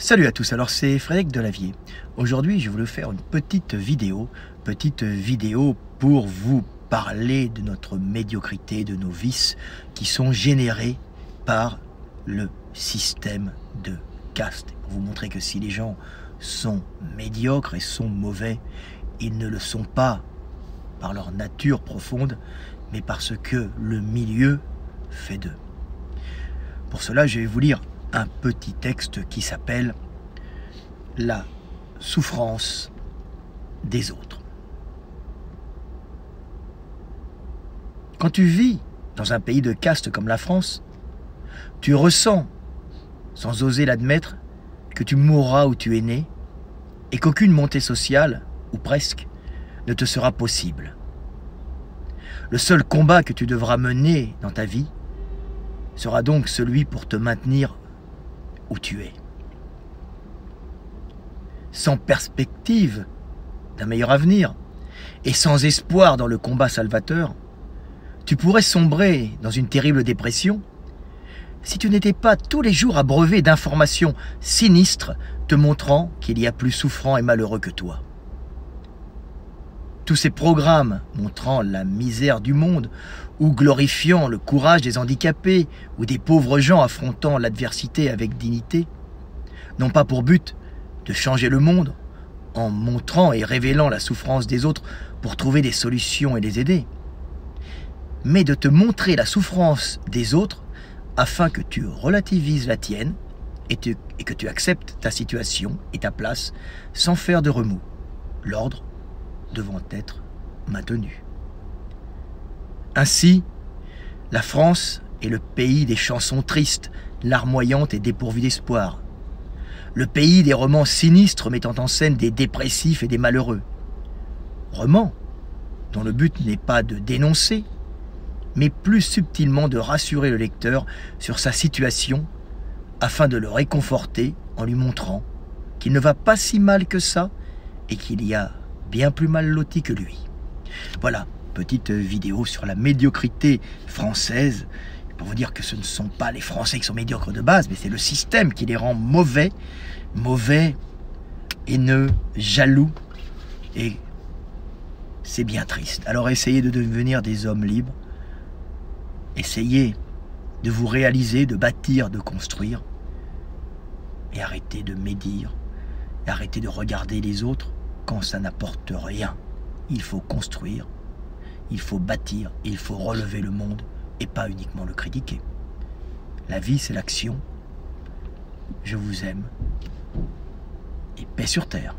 Salut à tous, alors c'est Frédéric Delavier. Aujourd'hui, je voulais faire une petite vidéo pour vous parler de notre médiocrité, de nos vices qui sont générés par le système de caste. Pour vous montrer que si les gens sont médiocres et sont mauvais, ils ne le sont pas par leur nature profonde, mais parce que le milieu fait d'eux. Pour cela, je vais vous lire un petit texte qui s'appelle « La souffrance des autres ». Quand tu vis dans un pays de caste comme la France, tu ressens, sans oser l'admettre, que tu mourras où tu es né et qu'aucune montée sociale, ou presque, ne te sera possible. Le seul combat que tu devras mener dans ta vie sera donc celui pour te maintenir où tu es. Sans perspective d'un meilleur avenir et sans espoir dans le combat salvateur, tu pourrais sombrer dans une terrible dépression si tu n'étais pas tous les jours abreuvé d'informations sinistres te montrant qu'il y a plus souffrant et malheureux que toi. Tous ces programmes montrant la misère du monde ou glorifiant le courage des handicapés ou des pauvres gens affrontant l'adversité avec dignité n'ont pas pour but de changer le monde en montrant et révélant la souffrance des autres pour trouver des solutions et les aider, mais de te montrer la souffrance des autres afin que tu relativises la tienne et que tu acceptes ta situation et ta place sans faire de remous, l'ordre devant être maintenu. Ainsi, la France est le pays des chansons tristes, larmoyantes et dépourvues d'espoir. Le pays des romans sinistres mettant en scène des dépressifs et des malheureux. Romans dont le but n'est pas de dénoncer, mais plus subtilement de rassurer le lecteur sur sa situation afin de le réconforter en lui montrant qu'il ne va pas si mal que ça et qu'il y a bien plus mal loti que lui. Voilà, petite vidéo sur la médiocrité française, pour vous dire que ce ne sont pas les Français qui sont médiocres de base, mais c'est le système qui les rend mauvais, haineux, jaloux, et c'est bien triste. Alors essayez de devenir des hommes libres, essayez de vous réaliser, de bâtir, de construire, et arrêtez de médire, et arrêtez de regarder les autres quand ça n'apporte rien. Il faut construire, il faut bâtir, il faut relever le monde et pas uniquement le critiquer. La vie, c'est l'action. Je vous aime. Et paix sur terre.